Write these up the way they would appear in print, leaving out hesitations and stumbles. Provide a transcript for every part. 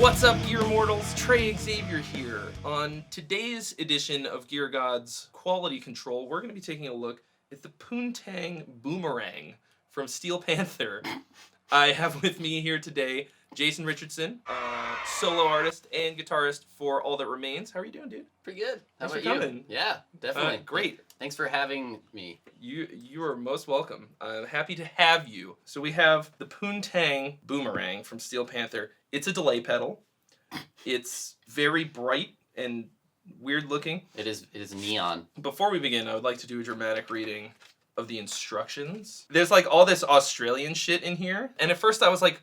What's up, Gear Immortals? Trey Xavier here. On today's edition of Gear God's Quality Control, we're going to be taking a look at the Poontang Boomerang from Steel Panther. I have with me here today Jason Richardson, solo artist and guitarist for All That Remains. How are you doing, dude? Pretty good. How Thanks about for coming. you? Yeah, definitely. Great. Thanks for having me. You are most welcome. I'm happy to have you. So we have the Poontang Boomerang from Steel Panther. It's a delay pedal. It's very bright and weird looking. It is neon. Before we begin, I would like to do a dramatic reading of the instructions. There's like all this Australian shit in here. And at first I was like,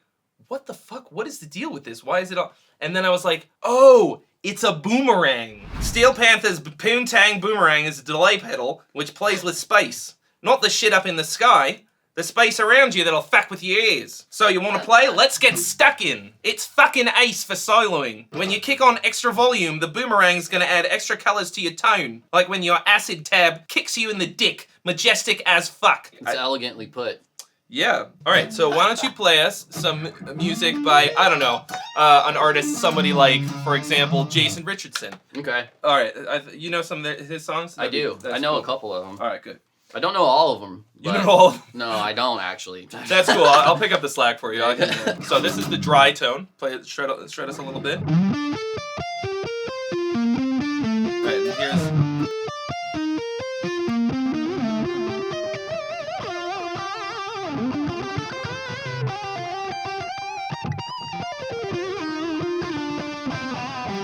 what the fuck? What is the deal with this? Why is it all... And then I was like, oh, it's a boomerang. Steel Panther's Poontang Boomerang is a delay pedal which plays with space. Not the shit up in the sky. The space around you that'll fuck with your ears. So you wanna play? Let's get stuck in. It's fucking ace for soloing. When you kick on extra volume, the boomerang's gonna add extra colors to your tone. Like when your acid tab kicks you in the dick. Majestic as fuck. It's elegantly put. Yeah. All right, so why don't you play us some music by, I don't know, an artist, somebody like, for example, Jason Richardson. Okay. All right, you know some of his songs? I do. I know a couple of them. All right, good. I don't know all of them. You know all of them? No, I don't actually. That's cool. I'll pick up the slack for you. So this is the dry tone. Play it, shred us a little bit. All right, and here's...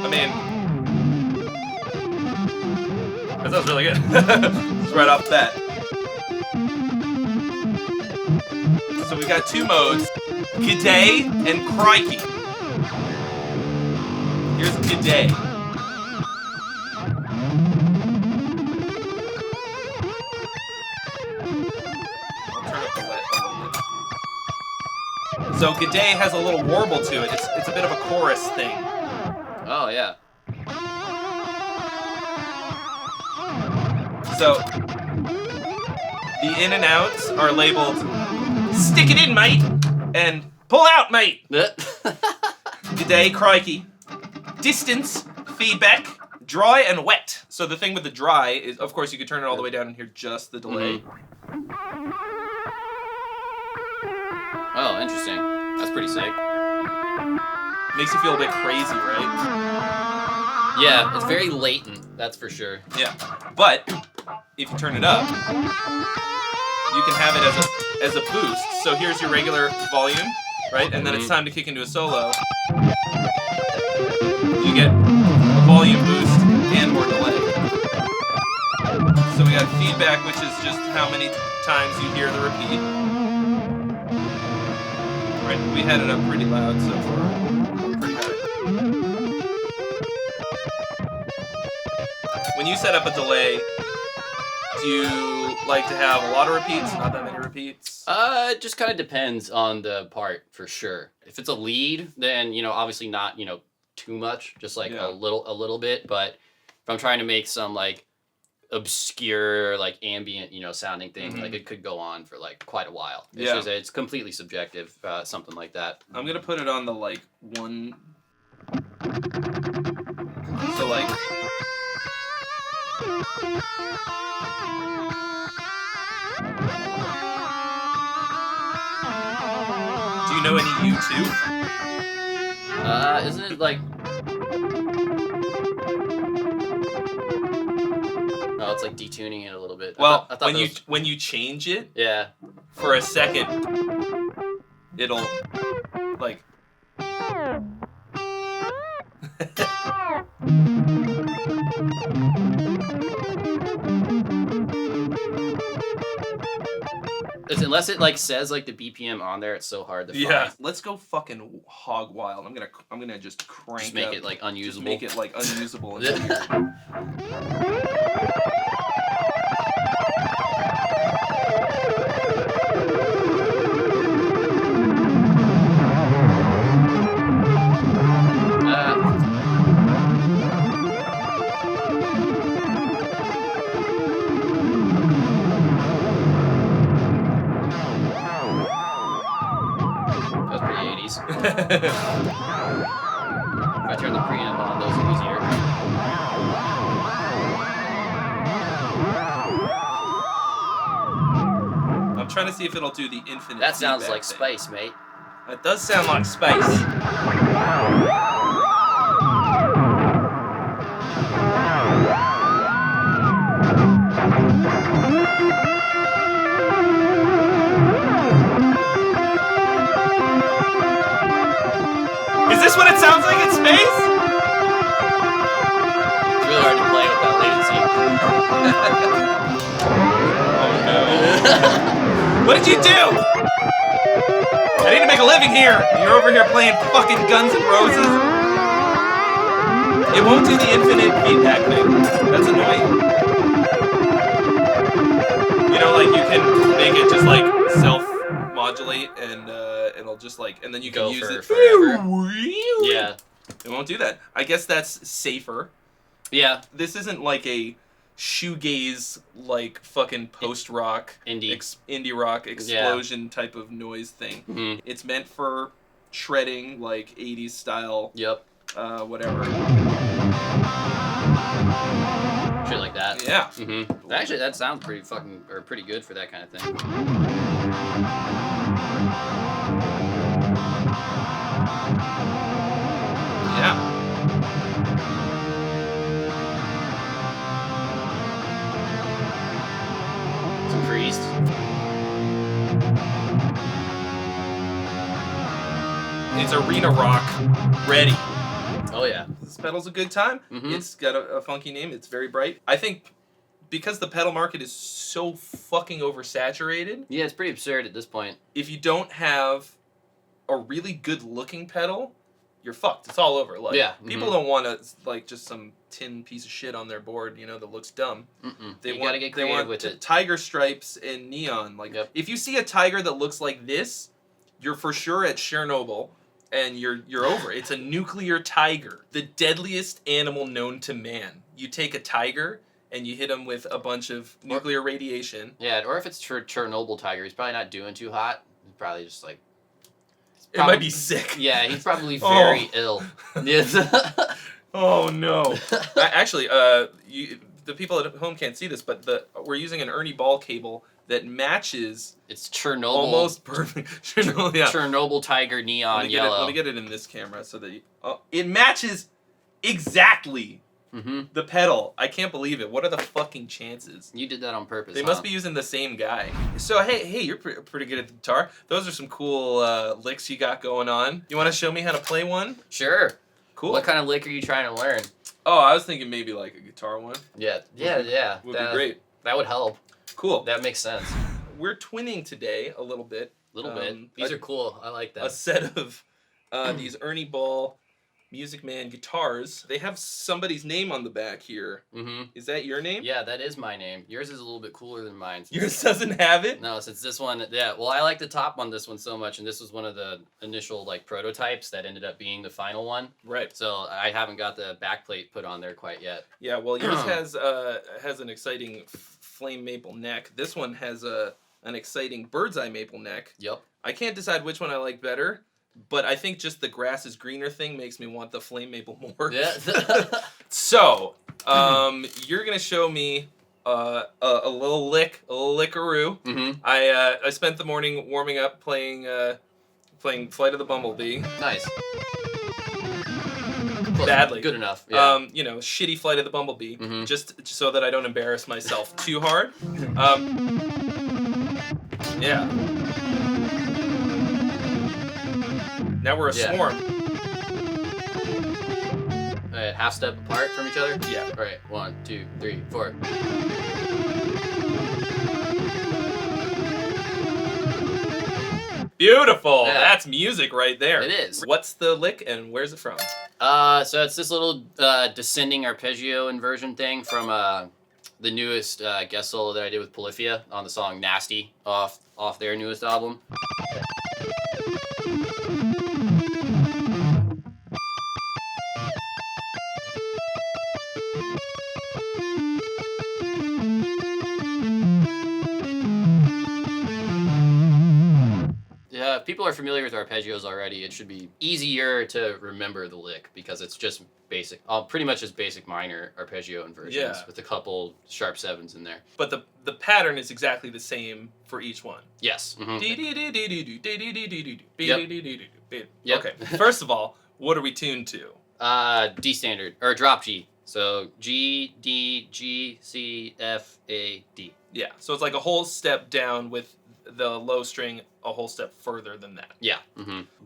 I mean, that sounds really good. It's right off the bat. So we got two modes, G'day and Crikey. Here's G'day. I'll turn up the wet a little bit. So G'day has a little warble to it. It's a bit of a chorus thing. Oh, yeah. So, the in and outs are labeled, stick it in, mate, and pull out, mate. G'day, crikey. Distance, feedback, dry and wet. So the thing with the dry is, of course, you could turn it all the way down and hear just the delay. Oh, interesting. That's pretty sick. Makes you feel a bit crazy, right? Yeah, it's very latent, that's for sure. Yeah, but if you turn it up, you can have it as a boost. So here's your regular volume, right? And then it's time to kick into a solo. You get a volume boost and more delay. So we got feedback, which is just how many times you hear the repeat. Right, we had it up pretty loud so far. Pretty high. When you set up a delay, do you like to have a lot of repeats, not that many repeats? It just kind of depends on the part, for sure. If it's a lead, then, obviously not, too much, just like a little bit. But if I'm trying to make some like obscure, like ambient, sounding thing, like it could go on for like quite a while. It's completely subjective, something like that. I'm gonna put it on the like one. So like. Do you know any U2? Isn't it like... Oh, it's like detuning it a little bit. Well, I thought when you change it, yeah, for a second, it'll like. Unless it like says like the BPM on there, it's so hard to find. Yeah, let's go fucking hog wild. I'm gonna just crank. Just make up, it like unusable. Just make it like unusable. In here. turn the preamp on, those are easier. I'm trying to see if it'll do the infinite. That sounds feedback like thing. space, mate. That does sound like space. Is this what it sounds like in space? It's really hard to play without latency. Oh no. What did you do? I need to make a living here. You're over here playing fucking Guns N' Roses. It won't do the infinite feedback thing. That's annoying. You know, like you can make it just like self-modulate and it'll just like, and then you can Go use for it forever. Yeah. It won't do that. I guess that's safer. Yeah. This isn't like a shoegaze, like fucking post-rock, indie rock explosion type of noise thing. Mm-hmm. It's meant for shredding, like 80s style. Yep. Whatever. Shit like that. Yeah. Mm-hmm. Actually, that sounds pretty good for that kind of thing. Yeah. Some priest. It's arena rock ready. Oh yeah. This pedal's a good time. Mm-hmm. It's got a funky name. It's very bright. I think because the pedal market is so fucking oversaturated. Yeah, it's pretty absurd at this point. If you don't have a really good looking pedal, you're fucked. It's all over. Like, yeah. People don't want to like just some tin piece of shit on their board, you know, that looks dumb. You gotta get creative with it. Tiger stripes and neon. Like, if you see a tiger that looks like this, you're for sure at Chernobyl, and you're over. It's a nuclear tiger, the deadliest animal known to man. You take a tiger and you hit him with a bunch of nuclear radiation. Yeah, or if it's Chernobyl tiger, he's probably not doing too hot. He's probably just like. It might be sick. Yeah, he's probably very ill. Yes. Oh no! Actually, the people at home can't see this, but we're using an Ernie Ball cable that matches. It's Chernobyl. Almost perfect. Chernobyl, yeah. Chernobyl tiger neon yellow. Let me get it in this camera so that it matches exactly the pedal. I can't believe it. What are the fucking chances? You did that on purpose. They must be using the same guy. So hey, you're pretty good at the guitar. Those are some cool licks you got going on. You want to show me how to play one? Sure. Cool. What kind of lick are you trying to learn? Oh, I was thinking maybe like a guitar one. Yeah. Would be great. That would help. Cool. That makes sense. We're twinning today a little bit. These are cool. I like them. A set of these Ernie Ball Music Man guitars. They have somebody's name on the back here. Is that your name? Yeah, that is my name. Yours is a little bit cooler than mine. Yours doesn't have it? No, since this one, yeah. Well, I like the top on this one so much, and this was one of the initial like prototypes that ended up being the final one. Right. So I haven't got the backplate put on there quite yet. Yeah, well, yours has an exciting flame maple neck. This one has an exciting bird's eye maple neck. Yep. I can't decide which one I like better. But I think just the grass is greener thing makes me want the flame maple more. Yeah. So, you're gonna show me a little lickaroo. I spent the morning warming up playing Flight of the Bumblebee. Nice. Badly. Good enough. Yeah. Shitty Flight of the Bumblebee. Just so that I don't embarrass myself too hard. Yeah. Now we're a swarm. Alright, half step apart from each other? Yeah. Alright, 1, 2, 3, 4. Beautiful! Yeah. That's music right there. It is. What's the lick and where's it from? So it's this little descending arpeggio inversion thing from the newest guest solo that I did with Polyphia on the song Nasty off their newest album. if people are familiar with arpeggios already, it should be easier to remember the lick because it's just basic, pretty much just basic minor arpeggio inversions with a couple sharp 7s in there. But the pattern is exactly the same for each one. Yes. Yep. Okay. First of all, what are we tuned to? D standard or drop G. So G, D, G, C, F, A, D. Yeah. So it's like a whole step down with the low string a whole step further than that. Yeah.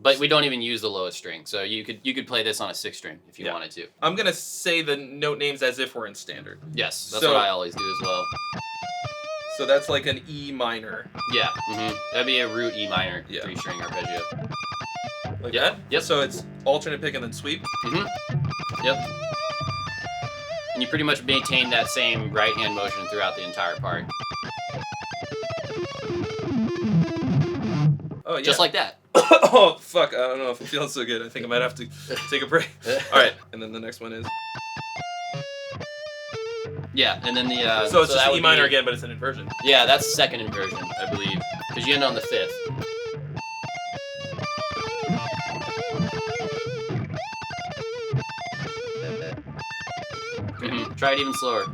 But we don't even use the lowest string. So you could play this on a 6 string if you wanted to. I'm going to say the note names as if we're in standard. Yes. That's what I always do as well. So that's like an E minor. Yeah. That'd be a root E minor 3-string arpeggio. Like that? Yep. So it's alternate pick and then sweep? Yep. And you pretty much maintain that same right hand motion throughout the entire part. Oh, yeah. Just like that. Oh, fuck. I don't know if it feels so good. I think I might have to take a break. All right. And then the next one is... Yeah, and then the... so it's just E minor again, but it's an inversion. Yeah, that's the second inversion, I believe. Because you end on the 5th. Try it even slower.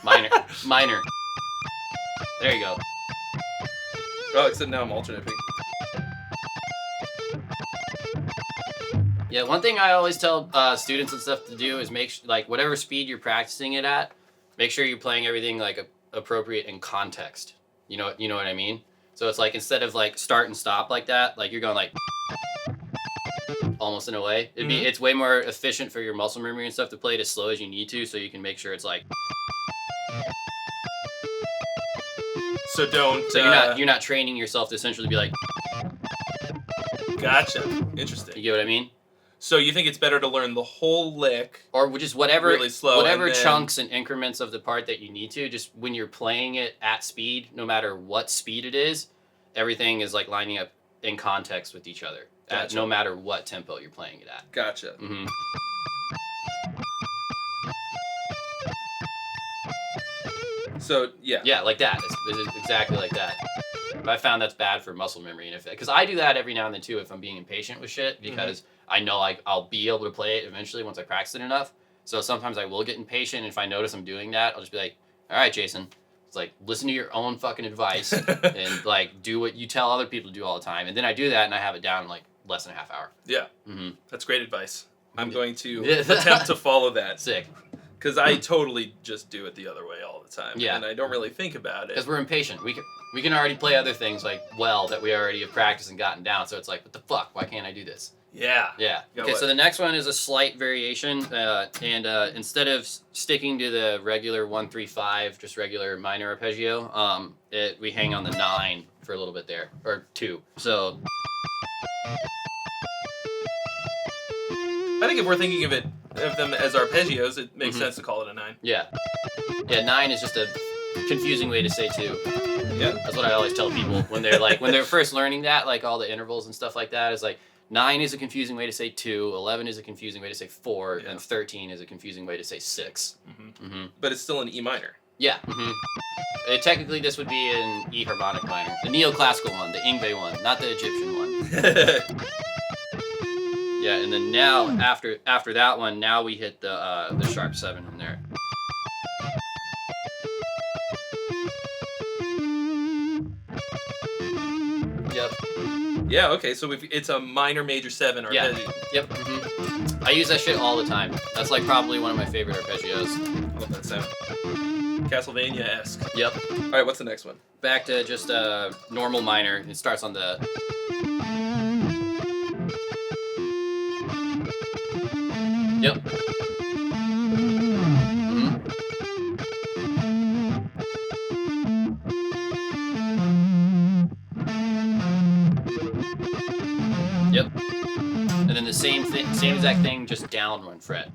Minor. There you go. Oh, except now I'm alternate pick. Yeah, one thing I always tell students and stuff to do is like whatever speed you're practicing it at, make sure you're playing everything like appropriate in context. You know what I mean? So it's like instead of like start and stop like that, like you're going like almost in a way. It's way more efficient for your muscle memory and stuff to play it as slow as you need to, so you can make sure it's like. So don't. So you're not training yourself to essentially be like. Gotcha. Interesting. You get what I mean? So you think it's better to learn the whole lick, or just whatever really slow, whatever chunks and increments of the part that you need to. Just when you're playing it at speed, no matter what speed it is, everything is like lining up in context with each other. Gotcha. No matter what tempo you're playing it at. Gotcha. So yeah, like that. It's exactly like that. But I found that's bad for muscle memory, and because I do that every now and then too, if I'm being impatient with shit, because I know I'll be able to play it eventually once I practice it enough. So sometimes I will get impatient, and if I notice I'm doing that, I'll just be like, "All right, Jason, it's like listen to your own fucking advice and like do what you tell other people to do all the time." And then I do that, and I have it down in like less than a half hour. Yeah, that's great advice. I'm going to attempt to follow that. Sick. Because I totally just do it the other way all the time. Yeah. And I don't really think about it. Because we're impatient. We can already play other things like that we already have practiced and gotten down. So it's like, what the fuck? Why can't I do this? Yeah. Yeah. Okay, so the next one is a slight variation. And instead of sticking to the regular 1-3-5, just regular minor arpeggio, we hang on the 9 for a little bit there. Or 2. So... I think if we're thinking of them as arpeggios, it makes sense to call it a 9. Yeah. Yeah, 9 is just a confusing way to say 2. Yeah. That's what I always tell people when they're first learning that, like all the intervals and stuff like that, is like 9 is a confusing way to say 2, 11 is a confusing way to say 4, and 13 is a confusing way to say 6. But it's still an E minor. Yeah. Technically, this would be an E harmonic minor. The neoclassical one, the Ingve one, not the Egyptian one. Yeah, and then now, after that one, now we hit the sharp 7 in there. Yep. Yeah, okay, so it's a minor major 7 arpeggio. Yep. I use that shit all the time. That's like probably one of my favorite arpeggios. I love that sound. Castlevania-esque. Yep. All right, what's the next one? Back to just a normal minor. It starts on the... Yep. Yep. And then the same exact thing, just down 1 fret.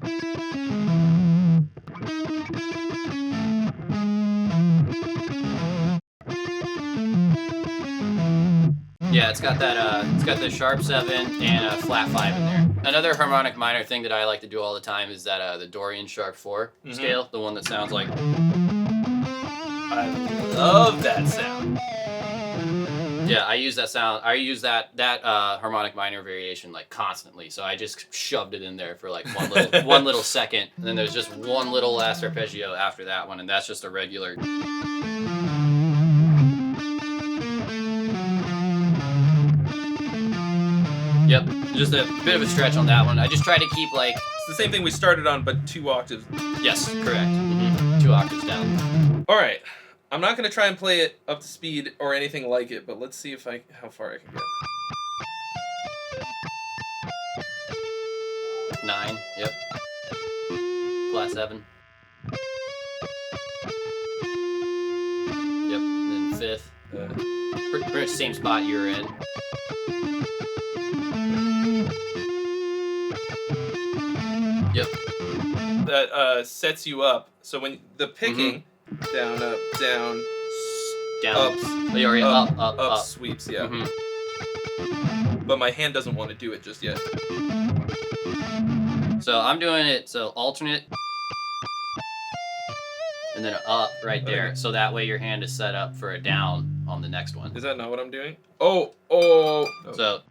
Yeah, it's got the sharp 7 and a flat 5 in there. Another harmonic minor thing that I like to do all the time is that the Dorian sharp 4 scale, the one that sounds like. I love that sound. Yeah, I use that sound. I use that harmonic minor variation like constantly. So I just shoved it in there for like one little second, and then there's just one little last arpeggio after that one, and that's just a regular. Yep, just a bit of a stretch on that one. I just try to keep like. It's the same thing we started on, but 2 octaves. Yes, correct. 2 octaves down. All right. I'm not going to try and play it up to speed or anything like it, but let's see how far I can get. 9, yep. Flat 7. Yep, then 5th. Pretty much same spot you were in. Yep. That sets you up. So when the picking, down, up, down, down, up, up, sweeps, yeah. But my hand doesn't want to do it just yet. So I'm doing it so alternate, and then up right there. Okay. So that way your hand is set up for a down on the next one. Is that not what I'm doing? Oh. So.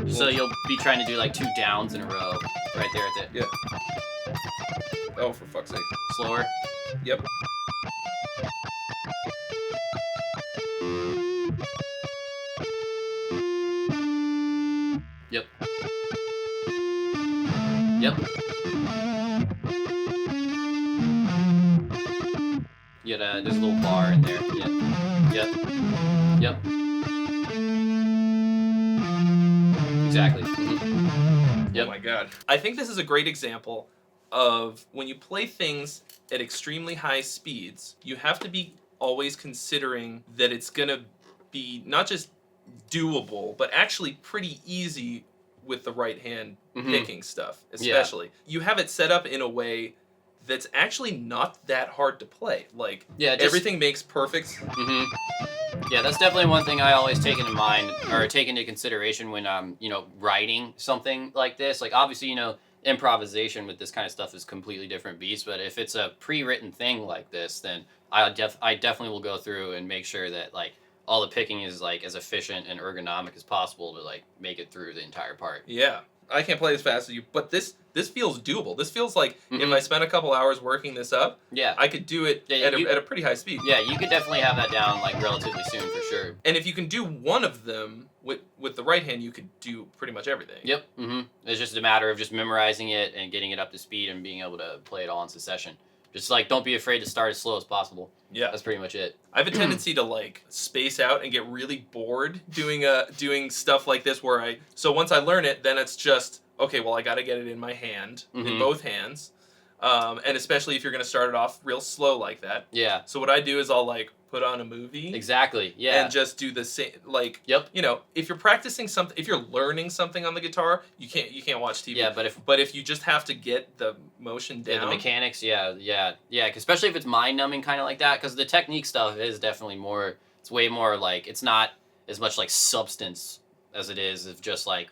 So you'll be trying to do like 2 downs in a row, right there at the. Yeah. Oh, for fuck's sake. Slower. Yep. Yep. Yep. Yeah, there's a little bar in there. Yep. Yep. Exactly. Yep. Oh my god. I think this is a great example of when you play things at extremely high speeds, you have to be always considering that it's going to be not just doable, but actually pretty easy with the right hand picking stuff, especially. Yeah. You have it set up in a way that's actually not that hard to play. Like, everything makes perfect. Yeah, that's definitely one thing I always take into mind or take into consideration when I'm, writing something like this. Like, obviously, improvisation with this kind of stuff is completely different beast. But if it's a pre-written thing like this, then I definitely will go through and make sure that like all the picking is like as efficient and ergonomic as possible to like make it through the entire part. Yeah. I can't play as fast as you, but this feels doable. This feels like if I spent a couple hours working this up, I could do it at a pretty high speed. Yeah, you could definitely have that down like relatively soon for sure. And if you can do one of them with the right hand, you could do pretty much everything. Yep. It's just a matter of just memorizing it and getting it up to speed and being able to play it all in succession. Just like don't be afraid to start as slow as possible. Yeah, that's pretty much it. I have a tendency to like space out and get really bored doing stuff like this so once I learn it, then it's just okay, well I got to get it in my hand, in both hands. And especially if you're going to start it off real slow like that. Yeah. So what I do is I'll like put on a movie. Exactly. Yeah. And just do the same like if you're practicing something, if you're learning something on the guitar, you can't watch TV. Yeah, but if you just have to get the motion down. Yeah, the mechanics, yeah, especially if it's mind numbing kind of like that cuz the technique stuff is definitely it's way more like it's not as much like substance as it is of just like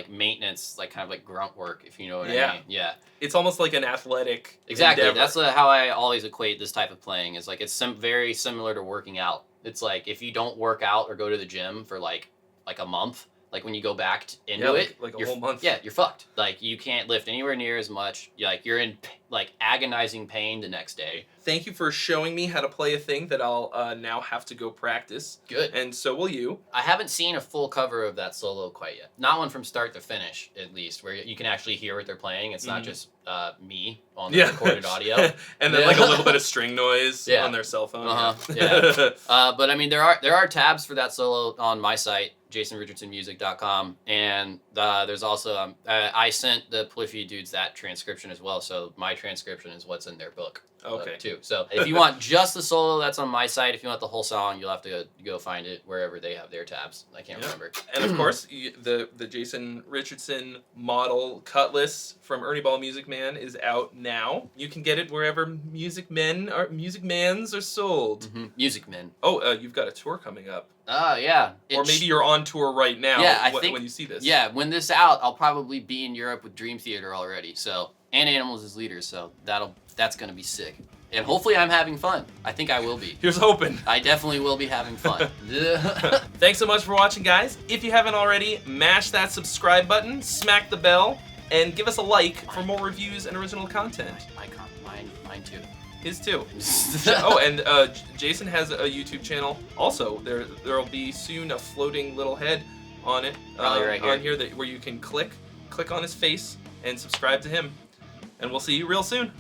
maintenance, like kind of like grunt work, if you know what I mean. Yeah. It's almost like an athletic Exactly. endeavor. That's how I always equate this type of playing is like it's very similar to working out. It's like if you don't work out or go to the gym for like a month, like when you go back into it, like a whole month. Yeah, you're fucked. Like you can't lift anywhere near as much. You're in like agonizing pain the next day. Thank you for showing me how to play a thing that I'll now have to go practice. Good. And so will you. I haven't seen a full cover of that solo quite yet. Not one from start to finish, at least, where you can actually hear what they're playing. It's not just me on the recorded audio. And then like a little bit of string noise on their cell phone. But I mean, there are tabs for that solo on my site, jasonrichardsonmusic.com, and there's also I sent the Polyphia dudes that transcription as well, so my transcription is what's in their book. Okay. too. So if you want just the solo, that's on my site. If you want the whole song, you'll have to go find it wherever they have their tabs. I can't remember. And of course, the Jason Richardson model cutlass from Ernie Ball Music Man is out now. You can get it wherever music mans are sold. Mm-hmm. Music Men. Oh, you've got a tour coming up. Oh, yeah. Or maybe you're on tour right now. Yeah, I think when you see this. Yeah, when this out, I'll probably be in Europe with Dream Theater already. So, and Animals as leaders. So that's gonna be sick. And hopefully I'm having fun. I think I will be. Here's hoping. I definitely will be having fun. Thanks so much for watching, guys. If you haven't already, mash that subscribe button, smack the bell, and give us a like for more reviews and original content. Mine too. His too. Oh, and Jason has a YouTube channel. Also, there'll be soon a floating little head on it. Probably right here. On here where you can click on his face and subscribe to him. And we'll see you real soon.